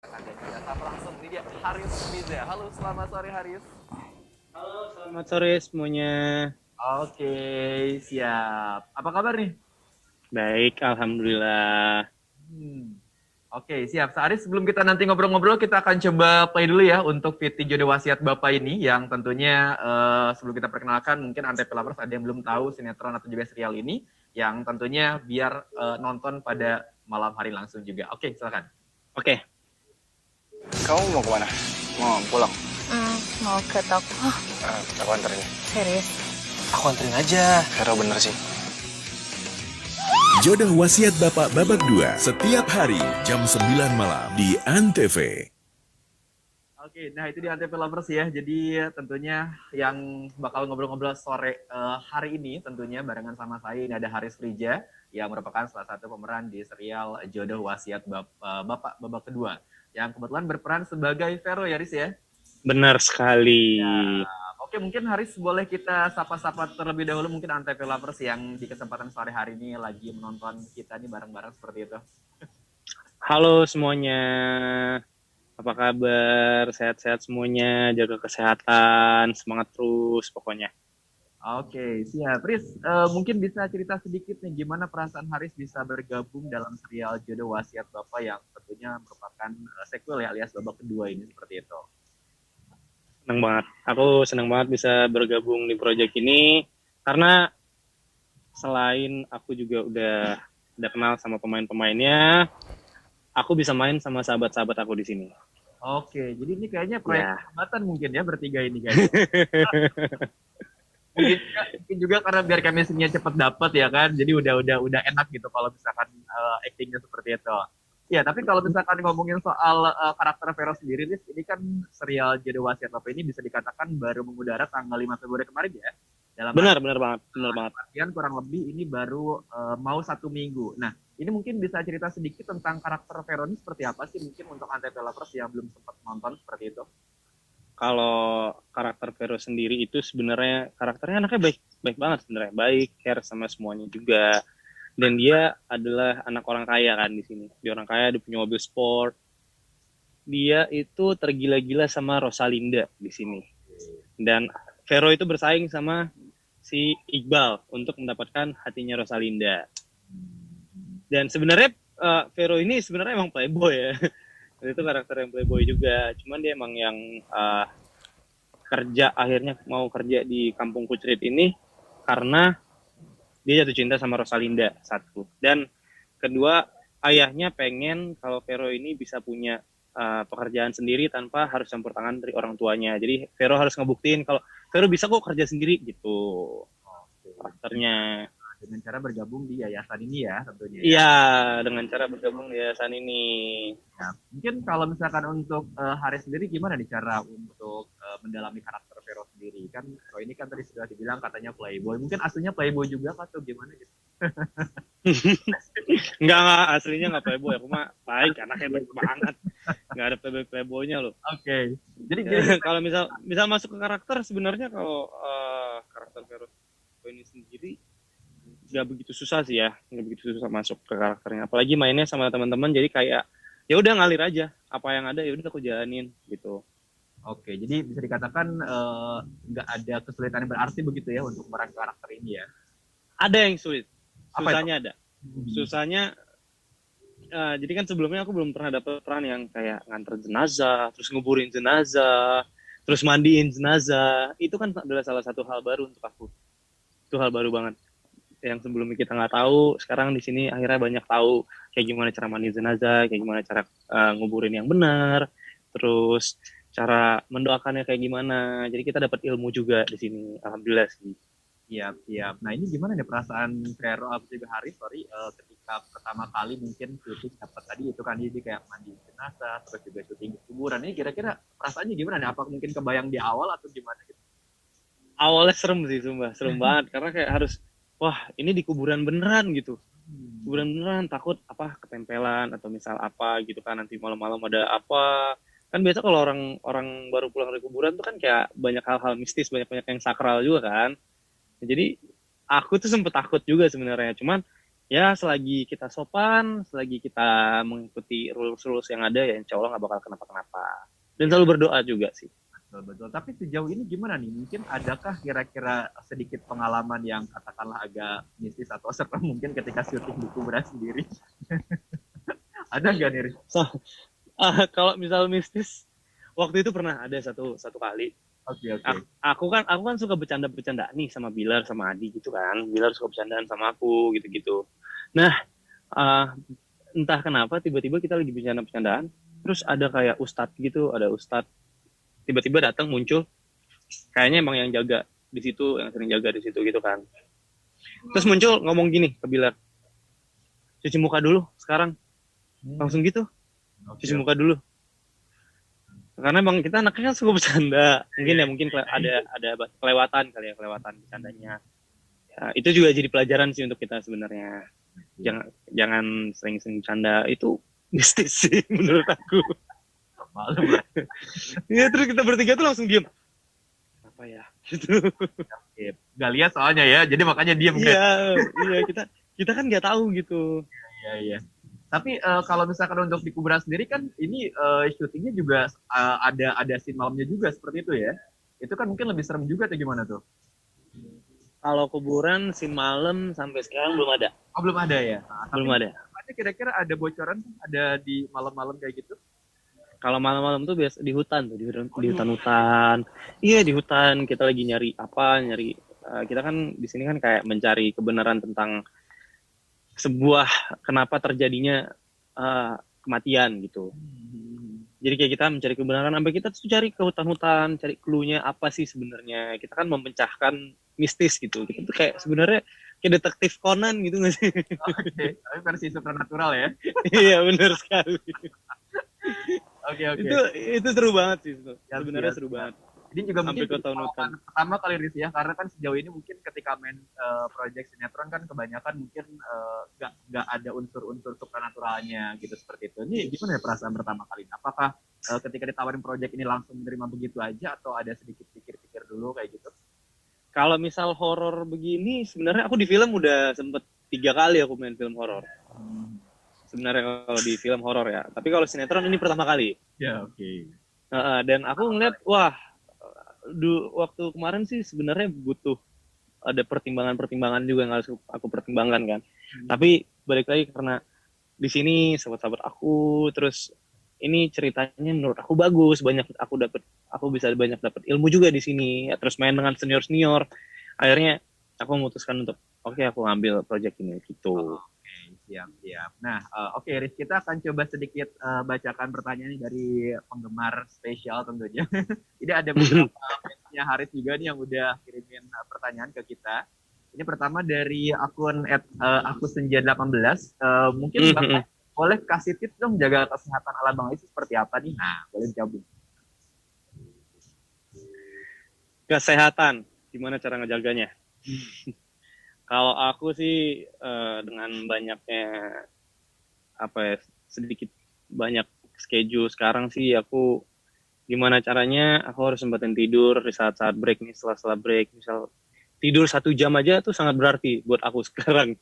Dan kita sapa langsung ini dia Haris Miza. Halo, selamat sore Haris. Halo, selamat sore semuanya. Oke, siap. Apa kabar nih? Baik, alhamdulillah. Hmm. Oke, siap. Haris, sebelum kita nanti ngobrol-ngobrol, kita akan coba play dulu ya untuk VT Jodoh Wasiat Bapak ini, yang tentunya sebelum kita perkenalkan, mungkin Antv Lovers ada yang belum tahu sinetron atau juga serial ini, yang tentunya biar nonton pada malam hari langsung juga. Oke, silakan. Oke, Kamu mau kemana? Mau pulang? Mau ke toko. Aku anterin. Serius? Aku anterin aja. Vero bener sih. Jodoh Wasiat Bapak Babak 2 setiap hari jam 9 malam di Antv. Oke, nah itu di Antv Lovers ya. Jadi tentunya yang bakal ngobrol-ngobrol sore hari ini tentunya barengan sama saya ini ada Haris Frija yang merupakan salah satu pemeran di serial Jodoh Wasiat Bapak Babak Kedua yang kebetulan berperan sebagai Vero ya Haris ya. benar sekali. Ya, oke, mungkin Haris boleh kita sapa-sapa terlebih dahulu mungkin Antv Lovers yang di kesempatan sore hari ini lagi menonton kita nih bareng-bareng seperti itu. Halo semuanya, apa kabar? Sehat-sehat semuanya, jaga kesehatan, semangat terus pokoknya. Oke, siap. Riz, mungkin bisa cerita sedikit nih gimana perasaan Haris bisa bergabung dalam serial Jodoh Wasiat Bapak yang tentunya merupakan sequel ya alias babak kedua ini seperti itu. Senang banget. Aku senang banget bisa bergabung di proyek ini karena selain aku juga udah kenal sama pemain-pemainnya, aku bisa main sama sahabat-sahabat aku di sini. Oke, jadi ini kayaknya proyek Ya. persahabatan mungkin ya bertiga ini kayaknya. Mungkin juga karena biar chemistry-nya cepet dapet ya kan, jadi udah enak gitu kalau misalkan actingnya seperti itu. Ya, tapi kalau misalkan ngomongin soal karakter Vero sendiri, Riz, ini kan serial Jodoh Wasiat Bapak ini bisa dikatakan baru mengudara tanggal 5 Februari kemarin ya. Dalam Benar banget, benar banget. artian kurang lebih ini baru mau 1 minggu. Nah, ini mungkin bisa cerita sedikit tentang karakter Vero ini seperti apa sih mungkin untuk Antv Lovers yang belum sempat nonton seperti itu. Kalau karakter Vero sendiri itu sebenarnya karakternya anaknya baik banget sebenarnya, baik, care sama semuanya juga. Dan dia adalah anak orang kaya kan di sini. Dia orang kaya, dia punya mobil sport. Dia itu tergila-gila sama Rosalinda di sini. Dan Vero itu bersaing sama si Iqbal untuk mendapatkan hatinya Rosalinda. Dan sebenarnya Vero ini sebenarnya emang playboy ya. Itu karakter yang playboy juga. Cuman dia emang yang akhirnya mau kerja di Kampung Kucrit ini karena dia jatuh cinta sama Rosalinda satu, dan kedua ayahnya pengen kalau Vero ini bisa punya pekerjaan sendiri tanpa harus campur tangan dari orang tuanya. Jadi Vero harus ngebuktiin kalau Vero bisa kok kerja sendiri gitu karakternya. Dengan cara bergabung di yayasan ini ya tentunya ya. Iya, dengan cara bergabung di yayasan ini. Nah, mungkin kalau misalkan untuk Haris sendiri gimana nih cara untuk mendalami karakter Vero sendiri? Kan kalau ini kan tadi sudah dibilang katanya playboy. Mungkin aslinya playboy juga atau gimana gitu? Enggak, aslinya enggak playboy. Aku mah baik, anaknya baik banget. Enggak ada playboy-nya loh. Oke. Jadi gini, Kalau misal masuk ke karakter, sebenarnya kalau karakter Vero ini sendiri nggak begitu susah sih ya, nggak begitu susah masuk ke karakternya. Apalagi mainnya sama teman-teman, jadi kayak ya udah ngalir aja, apa yang ada ya udah aku jalanin gitu. oke, jadi bisa dikatakan nggak ada kesulitan yang berarti begitu ya untuk memeran karakter ini ya. Ada yang sulit, Apa susahnya itu? ada. Susahnya, jadi kan sebelumnya aku belum pernah dapet peran yang kayak nganter jenazah, terus nguburin jenazah, terus mandiin jenazah. Itu kan adalah salah satu hal baru untuk aku. Itu hal baru banget. Yang sebelumnya kita nggak tahu, sekarang di sini akhirnya banyak tahu kayak gimana cara mandi jenazah, kayak gimana cara nguburin yang benar, terus cara mendoakannya kayak gimana. Jadi kita dapat ilmu juga di sini, alhamdulillah sih. Siap, siap. Nah ini gimana nih perasaan Vero atau juga Haris, ketika pertama kali mungkin syuting dapat tadi itu kan jadi kayak mandi jenazah, terus juga syuting di kuburan. Ini kira-kira perasaannya gimana nih? Apa mungkin kebayang di awal atau gimana gitu? Awalnya serem sih, sumpah serem banget karena kayak harus, wah ini di kuburan beneran gitu. Kuburan beneran, takut apa ketempelan atau misal apa gitu kan, nanti malam-malam ada apa. Kan biasa kalau orang baru pulang dari kuburan tuh kan kayak banyak hal-hal mistis, banyak-banyak yang sakral juga kan. Jadi aku tuh sempet takut juga sebenarnya, cuman ya selagi kita sopan, selagi kita mengikuti rules-rules yang ada, ya insya Allah nggak bakal kenapa-kenapa. Dan selalu berdoa juga sih. Betul, betul. Tapi sejauh ini gimana nih? Mungkin adakah kira-kira sedikit pengalaman yang katakanlah agak mistis atau serem mungkin ketika syuting di kuburan sendiri? Ada nggak nih, Riz? So, kalau misal mistis, waktu itu pernah ada satu kali. Oke, oke. Aku kan suka bercanda-bercanda nih sama Bilar sama Adi gitu kan. Bilar suka bercandaan sama aku gitu-gitu. Nah, uh, entah kenapa tiba-tiba kita lagi bercanda-bercandaan, terus ada kayak ustadz gitu, ada ustadz tiba-tiba datang muncul, kayaknya emang yang jaga di situ, yang sering jaga di situ gitu kan. Terus muncul ngomong gini ke Bilar, cuci muka dulu sekarang, langsung gitu, Oke, cuci muka dulu. Karena emang kita anaknya kan suka bercanda, mungkin ada kelewatan kali ya, kelewatan bercandanya. Ya, itu juga jadi pelajaran sih untuk kita sebenarnya. Jangan sering-sering bercanda, itu mistis sih menurut aku. malu lah. Ya terus kita bertiga tuh langsung diem. Apa ya? Gitu. Oke. Nggak lihat soalnya ya, jadi makanya diem kan. Iya kita kan nggak tahu gitu. Iya, iya. Tapi kalau misalkan untuk di kuburan sendiri kan ini syutingnya juga ada scene malamnya juga seperti itu ya. Itu kan mungkin lebih serem juga atau gimana tuh? Kalau kuburan scene malam sampai sekarang belum ada. Oh, belum ada ya? Nah, Belum tapi ada. kira-kira ada bocoran ada di malam-malam kayak gitu? Kalau malam-malam tuh biasa di hutan tuh, di hutan-hutan. Iya, di hutan kita lagi nyari kita kan di sini kan kayak mencari kebenaran tentang sebuah kenapa terjadinya kematian gitu. Jadi kayak kita mencari kebenaran, sampai kita tuh cari ke hutan-hutan, cari clue-nya apa sih sebenarnya. Kita kan memecahkan mistis gitu. Kita tuh kayak sebenarnya kayak detektif Conan gitu nggak sih? Oke, tapi versi supernatural ya. Iya benar sekali. Oke, oke. Itu seru banget sih. Sebenarnya Siap, seru siap. banget. Ini juga Sampai mungkin ke hutan-hutan. pertama kali Riz ya, karena kan sejauh ini mungkin ketika main project sinetron kan kebanyakan mungkin nggak ada unsur-unsur supernaturalnya gitu seperti itu. Ini gimana ya perasaan pertama kali? Apakah ketika ditawarin project ini langsung menerima begitu aja atau ada sedikit pikir-pikir dulu kayak gitu? Kalau misal horor begini, sebenarnya aku di film udah sempet 3 kali aku main film horor. Sebenarnya kalau di film horor ya. Tapi kalau sinetron ini pertama kali. Ya, oke. Dan aku ngeliat, wah, waktu kemarin sih sebenarnya butuh ada pertimbangan-pertimbangan juga yang harus aku pertimbangkan kan. Tapi balik lagi karena di sini sahabat-sahabat aku, terus ini ceritanya menurut aku bagus, aku bisa banyak dapat ilmu juga di sini. Ya, terus main dengan senior-senior. Akhirnya aku memutuskan untuk aku ngambil project ini gitu. Siap, siap. Nah, oke, Riz, kita akan coba sedikit bacakan pertanyaan ini dari penggemar spesial tentunya. Ini ada beberapa fansnya Haris juga nih yang udah kirimin pertanyaan ke kita. Ini pertama dari akun aku senja 18. Mungkin Bapak boleh kasih tips dong jaga kesehatan ala Bang itu seperti apa nih? Nah, boleh dijawab. Kesehatan, gimana cara ngejaganya? Kalau aku sih dengan banyaknya sedikit banyak schedule sekarang sih, aku gimana caranya aku harus sempetin tidur di saat-saat break nih, setelah break misal tidur 1 jam aja tuh sangat berarti buat aku sekarang.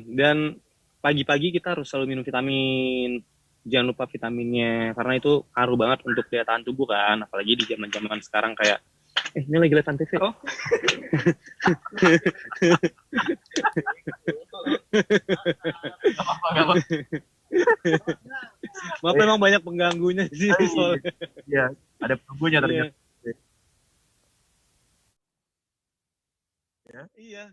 Dan pagi-pagi kita harus selalu minum vitamin, jangan lupa vitaminnya karena itu ngaruh banget untuk daya tahan tubuh kan, apalagi di zaman-zaman sekarang kayak ini lagi live TV. Oh. Maaf, memang banyak pengganggunya sih soalnya. Iya, ada pengganggunya ternyata. Iya.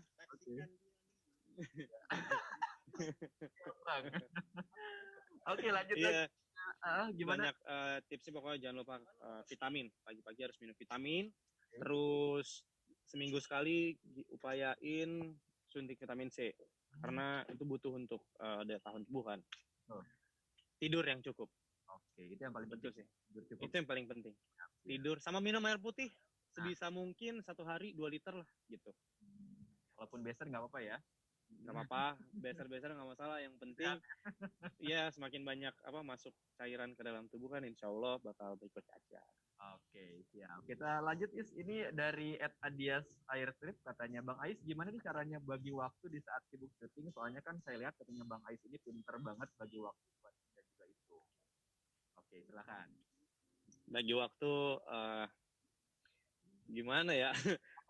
Oke, lanjut lagi. Gimana? Banyak tipsnya, pokoknya jangan lupa vitamin. Pagi-pagi harus minum vitamin. Terus seminggu sekali upayain suntik vitamin C. Karena itu butuh untuk daya tahan tubuh kan. Tidur yang cukup. Oke, itu yang paling penting sih. Itu yang paling penting. Tidur sama minum air putih sebisa mungkin 1 hari 2 liter lah gitu. Walaupun beser nggak apa-apa ya. nggak apa-apa, beser-beser nggak masalah. Yang penting, ya semakin banyak masuk cairan ke dalam tubuh kan, insya Allah bakal baik-baik aja. Oke, siap. Kita lanjut, Is. Ini dari @adias Airstrip, katanya, Bang Ais, gimana nih caranya bagi waktu di saat sibuk syuting? Soalnya kan saya lihat katanya Bang Ais ini pinter banget bagi waktu buat dan juga itu. Oke, silakan. Bagi waktu, gimana ya?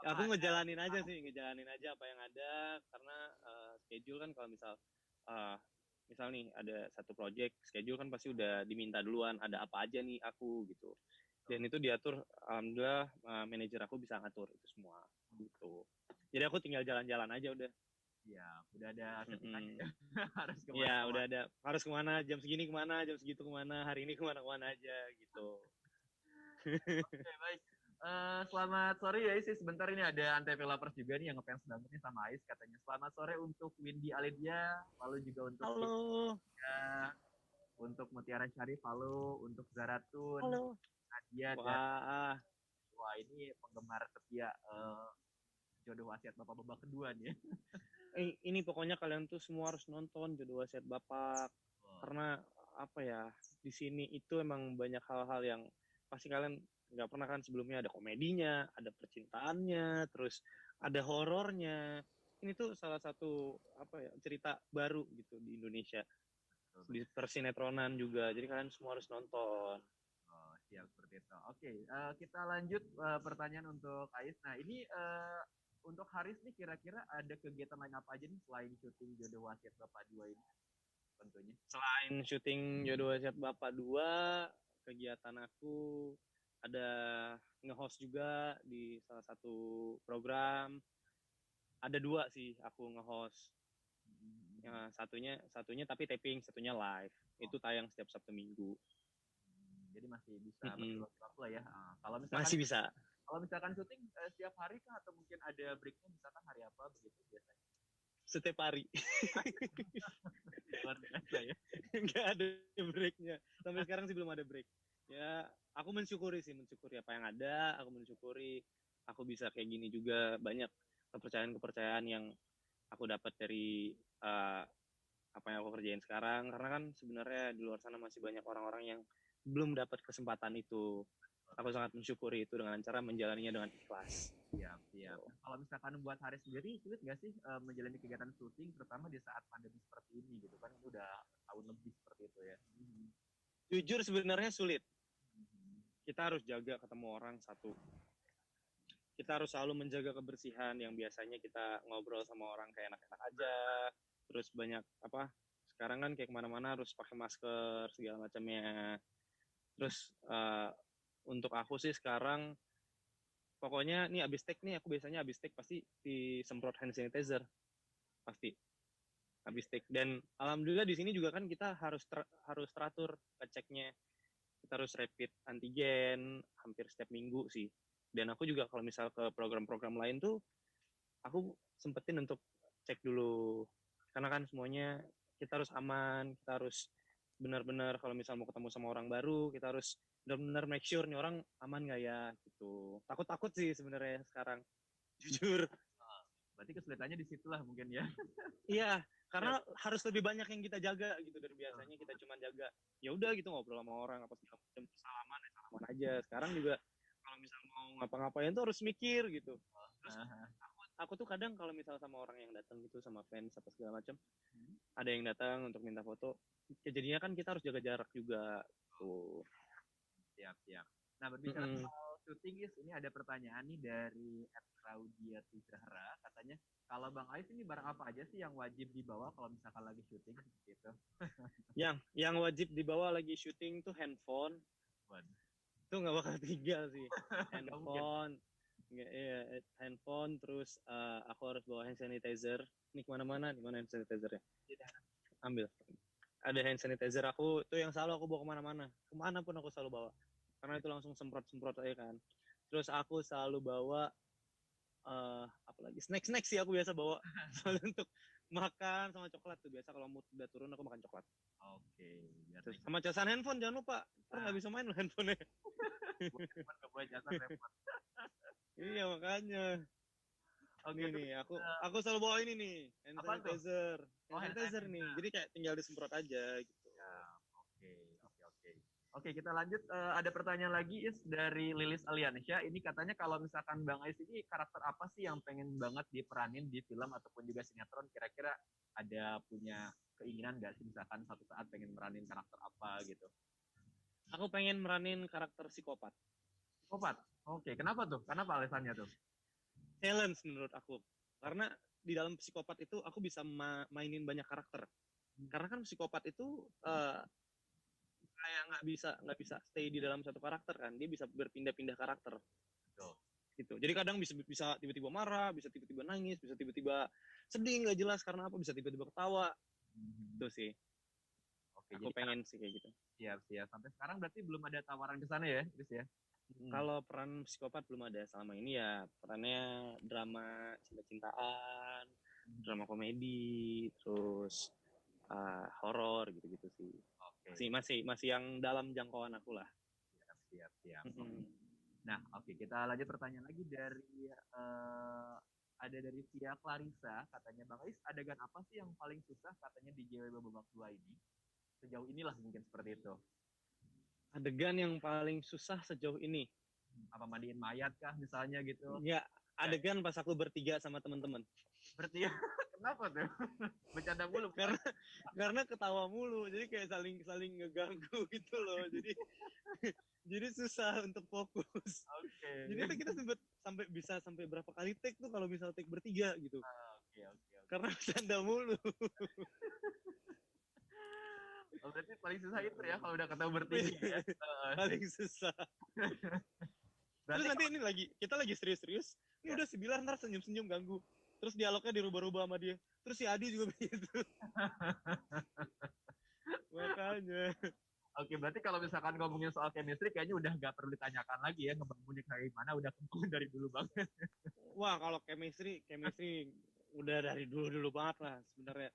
Aku ngejalanin aja apa yang ada, karena schedule kan kalau misal nih ada satu project, schedule kan pasti udah diminta duluan, ada apa aja nih aku gitu. Dan itu diatur, alhamdulillah manajer aku bisa ngatur itu semua gitu. Jadi aku tinggal jalan-jalan aja udah. Ya, udah ada settingannya. Harus kemana? Iya, udah ada. Harus kemana, jam segini kemana, jam segitu kemana, hari ini kemana-kemana aja gitu. Oke, baik. Selamat sore ya, Is. Sebentar, ini ada Antv Lovers juga nih yang ngefans banget nih sama Ais, katanya. Selamat sore untuk Windy Alidia, lalu juga untuk Halo. untuk Mutiara Syarif, halo, untuk Zaratun, Halo. Nadia, dan wah, ini penggemar setia Jodoh Wasiat Bapak-Bapak kedua nih. Ini pokoknya kalian tuh semua harus nonton Jodoh Wasiat Bapak. Karena di sini itu emang banyak hal-hal yang pasti kalian nggak pernah kan sebelumnya. Ada komedinya, ada percintaannya, terus ada horornya. Ini tuh salah satu cerita baru gitu di Indonesia. Di persinetronan juga, jadi kalian semua harus nonton. Oh, siap, seperti itu. Oke, kita lanjut pertanyaan untuk Ais. Nah, ini untuk Haris nih, kira-kira ada kegiatan lain apa aja nih selain syuting Jodoh Wasiat Bapak 2 ini? Tentunya. Selain syuting Jodoh Wasiat Bapak 2, kegiatan aku ada nge-host juga di salah satu program. Ada 2 sih aku nge-host. Ya, satunya tapi taping, satunya live. Itu tayang setiap Sabtu Minggu. Jadi masih bisa bergerak lah ya. Kalau misalkan masih bisa. Kalau misalkan syuting setiap hari kah, atau mungkin ada breaknya, misalkan hari apa begitu biasanya? Setiap hari. Luar biasa ya. Nggak ada breaknya. Sampai sekarang sih belum ada break. Ya, aku mensyukuri apa yang ada. Aku mensyukuri aku bisa kayak gini juga. Banyak kepercayaan yang aku dapat dari apa yang aku kerjain sekarang. Karena kan sebenarnya di luar sana masih banyak orang-orang yang belum dapat kesempatan itu. Aku sangat mensyukuri itu dengan cara menjalaninya dengan ikhlas. Siap. Kalau misalkan buat Haris sendiri, sulit nggak sih menjalani kegiatan syuting, terutama di saat pandemi seperti ini gitu kan? Itu udah tahun lebih seperti itu ya. Jujur sebenarnya sulit. Kita harus jaga ketemu orang satu. Kita harus selalu menjaga kebersihan yang biasanya kita ngobrol sama orang kayak enak-enak aja. Terus banyak sekarang kan kayak kemana-mana harus pakai masker segala macamnya. Terus untuk aku sih sekarang pokoknya nih abis take nih, aku biasanya abis take pasti disemprot hand sanitizer, pasti abis take. Dan alhamdulillah di sini juga kan kita harus teratur ngeceknya. Kita harus rapid antigen hampir setiap minggu sih. Dan aku juga kalau misal ke program-program lain tuh aku sempetin untuk cek dulu, karena kan semuanya kita harus aman, kita harus benar-benar kalau misal mau ketemu sama orang baru kita harus benar-benar make sure nih orang aman nggak ya gitu. Takut sih sebenarnya sekarang, jujur. Berarti kesulitannya di situlah mungkin ya. Iya, karena harus lebih banyak yang kita jaga gitu dari biasanya. Kita cuma jaga ya udah gitu, ngobrol sama orang apa segala macam, salaman aja. Sekarang juga kalau misal mau ngapa-ngapain tuh harus mikir gitu. Terus aku tuh kadang kalau misal sama orang yang datang gitu, sama fans apa segala macam, ada yang datang untuk minta foto, jadinya kan kita harus jaga jarak juga tuh. Siap. Nah, berbicara soal syuting, ini ada pertanyaan nih dari @Claudia Tizahra, katanya, kalau Bang Ais ini barang apa aja sih yang wajib dibawa kalau misalkan lagi syuting gitu? Yang wajib dibawa lagi syuting tuh handphone. Itu nggak bakal tinggal sih. Handphone, terus aku harus bawa hand sanitizer. Ini kemana-mana, di mana hand sanitizernya? Ambil. Ada hand sanitizer aku, itu yang selalu aku bawa kemana-mana. Kemana pun aku selalu bawa. Karena itu langsung semprot-semprot aja kan. Terus aku selalu bawa apalagi snack sih aku biasa bawa. Soalnya untuk makan sama coklat tuh, biasa kalau mood udah turun aku makan coklat. Oke. Terus sama casan handphone jangan lupa. Nggak bisa main loh handphonenya. Buat casan handphone. Iya makanya. Oke, Nih terus, nih, aku selalu bawa ini nih, hand apa tuh? sanitizer. Oh, Hand hand sanitizer nih. sanitizer. Jadi kayak tinggal disemprot aja gitu. Ya, oke, oke, oke. Oke, kita lanjut. Ada pertanyaan lagi Is dari Lilis Aliansyah. Ini katanya kalau misalkan Bang Ais ini karakter apa sih yang pengen banget diperanin di film ataupun juga sinetron? Kira-kira ada punya keinginan nggak sih misalkan suatu saat pengen meranin karakter apa gitu? Aku pengen meranin karakter psikopat. Psikopat. Oke, kenapa tuh? Kenapa alasannya tuh? Challenge menurut aku. Karena di dalam psikopat itu aku bisa mainin banyak karakter. Karena kan psikopat itu kayak nggak bisa stay di dalam satu karakter kan, dia bisa berpindah-pindah karakter. Betul. Gitu. Jadi kadang bisa tiba-tiba marah, bisa tiba-tiba nangis, bisa tiba-tiba sedih nggak jelas karena apa, bisa tiba-tiba ketawa. Itu sih. Oke, Aku jadi pengen sih kayak gitu. siap. Sampai sekarang berarti belum ada tawaran ke sana ya, Chris ya? Kalau peran psikopat belum ada selama ini ya, perannya drama cinta-cintaan, drama komedi, terus horor gitu-gitu sih. Oke. Masih yang dalam jangkauan aku lah. Siap. Nah, oke, kita lanjut pertanyaan lagi dari ada dari Via Clarissa, katanya Bang Ais, adegan apa sih yang paling susah katanya di JWB babak 2 ini? Sejauh inilah mungkin seperti itu. Adegan yang paling susah sejauh ini. Apa mandiin mayat kah misalnya gitu? Ya, adegan pas aku bertiga sama teman-teman. Berarti ya, kenapa tuh? Bercanda mulu. Karena ketawa mulu, jadi kayak saling ngeganggu gitu loh. Jadi susah untuk fokus. Oke. Jadi tuh kita sampai berapa kali take tuh kalau misal take bertiga gitu. Oke. Karena bercanda mulu. Oh, berarti paling susah itu ya kalau udah ketemu bertiga ya. Paling susah. Terus nanti ini kita lagi serius-serius. Ini udah sebilar ntar senyum-senyum ganggu. Terus dialognya dirubah-rubah sama dia. Terus si Adi juga begitu. Makanya. Oke, berarti kalau misalkan ngomongin soal chemistry kayaknya udah nggak perlu ditanyakan lagi ya ngebangunnya kayak gimana, udah kembali dari dulu banget. Wah, kalau chemistry udah dari dulu banget lah sebenarnya.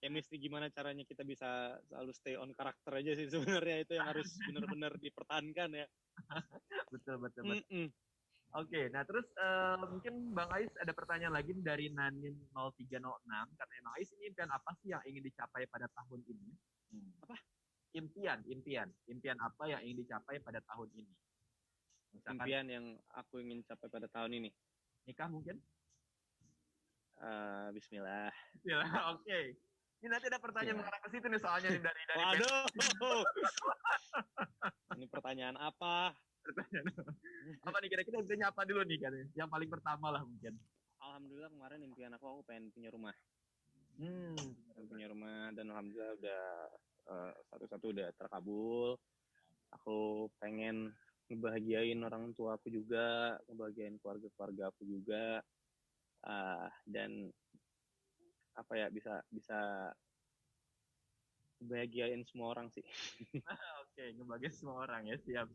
Chemistry gimana caranya kita bisa selalu stay on karakter aja sih sebenarnya, itu yang harus benar-benar dipertahankan ya. Betul. Oke, nah terus mungkin Bang Ais ada pertanyaan lagi dari Nanin 0306. Katanya Bang Ais, ini impian apa sih yang ingin dicapai pada tahun ini? Apa? Impian apa yang ingin dicapai pada tahun ini? Misalkan, impian yang aku ingin capai pada tahun ini? Nikah mungkin? Bismillah. Ya, oke. Ini nanti ada pertanyaan mengarah ke situ nih soalnya nih dari Waduh. Ini pertanyaan apa? Apa nih kira-kira intinya apa dulu nih kan? Yang paling pertama lah mungkin. Alhamdulillah kemarin impian aku pengen punya rumah. Punya rumah dan alhamdulillah udah satu-satu udah terkabul. Aku pengen ngebahagiain orang tua aku juga, ngebahagiain keluarga aku juga, dan apa ya, bisa ngebahagiain semua orang sih. Oke, ngebahagiain semua orang ya, siap.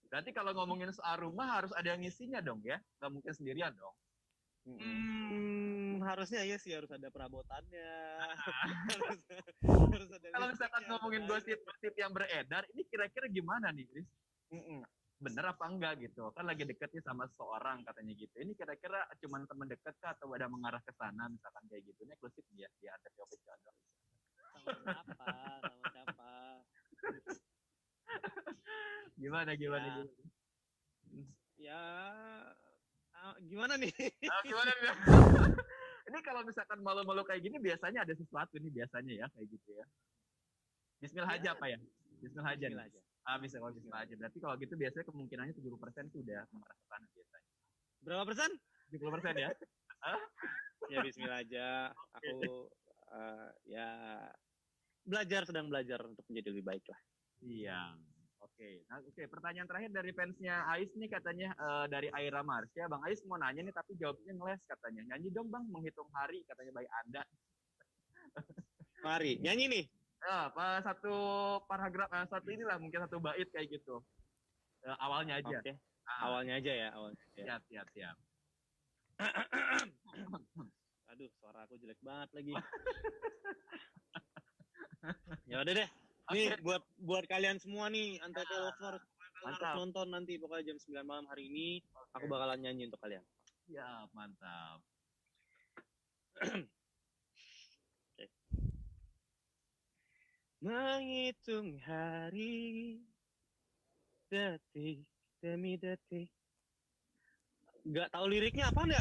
Berarti kalau ngomongin soal rumah harus ada yang ngisinya dong ya, nggak mungkin sendirian dong. Harusnya ya sih, harus ada perabotannya. harus ada kalau misalkan ngomongin gosip yang beredar, ini kira-kira gimana nih, Chris? Bener apa enggak gitu? Kan lagi deket nih sama seseorang katanya gitu. Ini kira-kira cuman teman dekat kah atau ada mengarah ke sana misalkan kayak gitu? Ini eksklusif ya di Antv Official. Sama siapa? Gimana? Ya, gimana nih? Gimana nih? Ini kalau misalkan malu-malu kayak gini biasanya ada sesuatu nih biasanya ya kayak gitu ya. Bismillah aja apa ya? Bismillah aja. Bismillah aja. Berarti kalau gitu biasanya kemungkinannya 70% itu udah mengarah ke sana biasanya. Berapa persen? 70% ya? Ya bismillah aja. Aku ya sedang belajar untuk menjadi lebih baik lah. Iya. Oke. Nah, pertanyaan terakhir dari fansnya Ais nih katanya dari Aira Marsha. Bang Ais mau nanya nih tapi jawabnya ngeles katanya. Nyanyi dong Bang, menghitung hari katanya by Anda. Mari, nyanyi nih. Satu paragraf, satu inilah mungkin satu bait kayak gitu. Awalnya aja. Oke. Awalnya aja ya. Siap. Aduh, suara aku jelek banget lagi. Ya udah deh. Nih buat kalian semua nih, Antv Lovers, kalian harus nonton nanti pokoknya jam 9 malam hari ini. Aku bakalan nyanyi untuk kalian. Ya, mantap. Oke. Menghitung hari, detik demi detik. Gak tahu liriknya apa ya?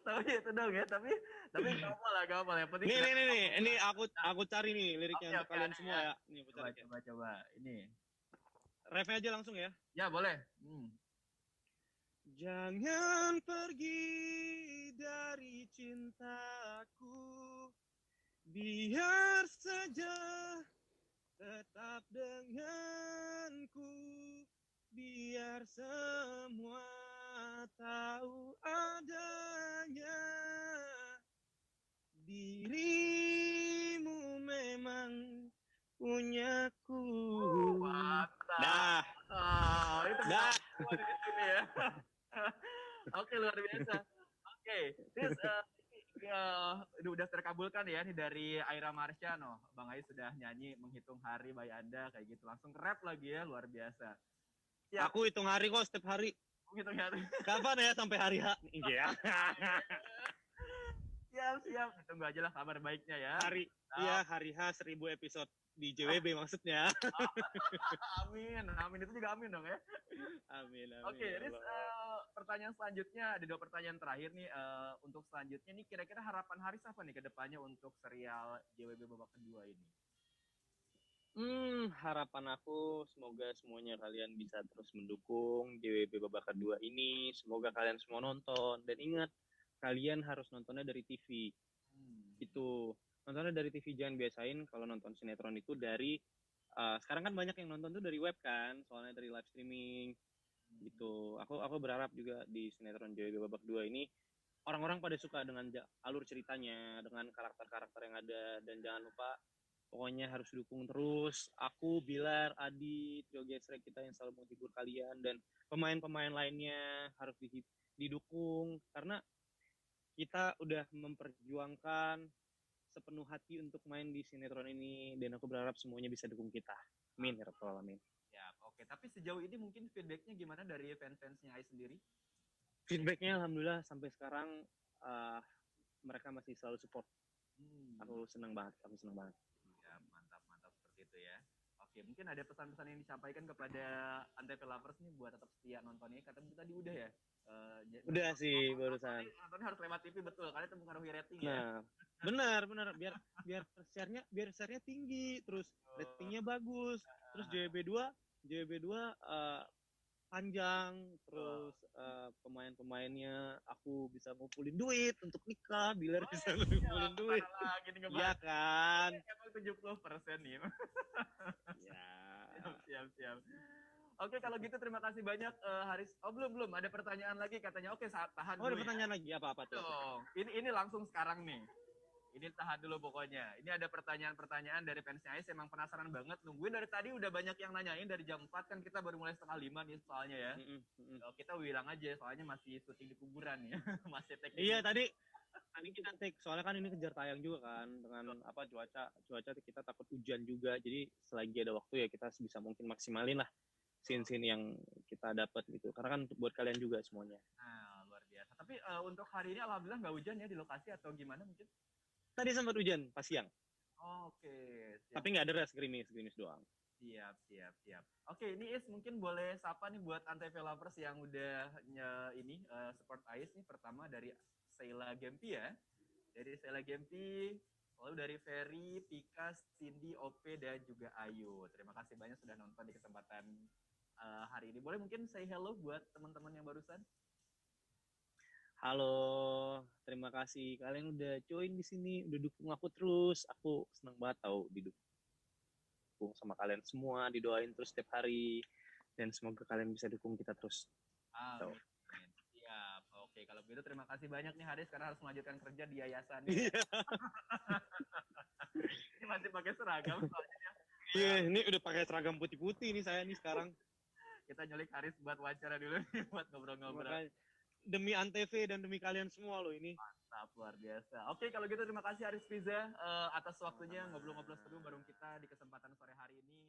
Tapi itu dong ya, tapi gak apa lah, gak apa lah. Yang penting Nih, ini aku cari nih liriknya Oke, untuk oke, kalian ada semua ya. ya. Nih aku cari. Coba. Ini. Refnya aja langsung ya. Ya, boleh. Jangan pergi dari cintaku, biar saja tetap denganku, biar semua tahu adanya dirimu memang punyaku. Mantap. Dah, Itu dah. semua di sini ya. Oke, luar biasa. Oke, terus udah terkabulkan ya nih dari Aira Marciano. Bang Ais sudah nyanyi menghitung hari by Anda kayak gitu. Langsung rap lagi ya, luar biasa. Siap. Aku hitung hari kok setiap hari. Menghitung hari. Kapan ya sampai hari H? Iya. Siap. Tunggu aja lah kabar baiknya ya. Hari H 1000 episode di JWB maksudnya. Amin. Itu juga amin dong ya. Amin. Oke, Riz, pertanyaan selanjutnya ada 2 pertanyaan terakhir nih. Untuk selanjutnya nih, kira-kira harapan Haris apa nih ke depannya untuk serial JWB babak kedua ini? Harapan aku semoga semuanya kalian bisa terus mendukung JWB babak kedua ini. Semoga kalian semua nonton dan ingat kalian harus nontonnya dari TV. Itu nontonnya dari TV, jangan biasain kalau nonton sinetron itu dari sekarang kan banyak yang nonton tuh dari web kan, soalnya dari live streaming gitu. Aku berharap juga di sinetron JWB babak 2 ini orang-orang pada suka dengan alur ceritanya, dengan karakter-karakter yang ada, dan jangan lupa pokoknya harus dukung terus. Aku, Bilar, Adi, trio gesrek kita yang selalu menghibur kalian, dan pemain-pemain lainnya harus didukung karena kita udah memperjuangkan sepenuh hati untuk main di sinetron ini, dan aku berharap semuanya bisa dukung kita. Amin ya rabbal alamin. Ya, oke. Tapi sejauh ini mungkin feedbacknya gimana dari fans-fansnya Ais sendiri? Feedbacknya alhamdulillah sampai sekarang mereka masih selalu support. Aku senang banget. Ya, mantap seperti itu ya. Oke, mungkin ada pesan-pesan yang disampaikan kepada Antv Lovers nih buat tetap setia nontonnya. Katanya tadi udah ya. Udah sih barusan. Nontonnya harus lewat TV, betul, karena itu mempengaruhi rating ya. Nah, benar biar share-nya tinggi, terus ratingnya bagus, terus JWB 2 panjang, terus pemain-pemainnya aku bisa ngumpulin duit untuk nikah, Bilar bisa ngumpulin duit. Iya kan? Emang 70% nih. Ya. Siap. Oke, kalau gitu terima kasih banyak Haris. Oh, belum ada pertanyaan lagi katanya. Oke, tahan dulu. Ada pertanyaan lagi apa tuh? Ini langsung sekarang nih. Ini tahan dulu pokoknya. Ini ada pertanyaan-pertanyaan dari fansnya Ais, emang penasaran banget. Nungguin dari tadi udah banyak yang nanyain dari jam 4 kan, kita baru mulai 4:30 nih soalnya ya. Kita bilang aja soalnya masih syuting di kuburan ya. Masih take. Iya, tadi kita take, soalnya kan ini kejar tayang juga kan, dengan cuaca kita takut hujan juga. Jadi selagi ada waktu ya kita bisa mungkin maksimalin lah scene-scene yang kita dapat gitu. Karena kan buat kalian juga semuanya. Nah, luar biasa. Tapi untuk hari ini alhamdulillah nggak hujan ya di lokasi atau gimana mungkin? Tadi sempat hujan pas siang. Oke. Siap. Tapi nggak deras, gerimis doang. Siap. Oke, ini Is mungkin boleh sapa nih buat Antv Lovers yang udah support Ais nih. Pertama dari Sheila Gempi ya. Dari Sheila Gempi, lalu dari Ferry, Pika, Cindy, Ope, dan juga Ayu. Terima kasih banyak sudah nonton di kesempatan hari ini. Boleh mungkin say hello buat teman-teman yang barusan? Halo, terima kasih kalian udah join di sini, udah dukung aku terus. Aku senang banget tahu didukung sama kalian semua, didoain terus setiap hari, dan semoga kalian bisa dukung kita terus. Amin. Siap. Oke, kalau begitu terima kasih banyak nih Haris, karena harus melanjutkan kerja di yayasan. Ini masih pakai seragam soalnya. Iya, ini udah pakai seragam putih-putih nih saya nih sekarang. Kita nyulik Haris buat wawancara dulu nih, buat ngobrol-ngobrol. Demi Antv dan demi kalian semua loh ini. Mantap, luar biasa. Oke, kalau gitu terima kasih Haris Riza atas waktunya ngobrol-ngobrol seru bareng kita di kesempatan sore hari ini.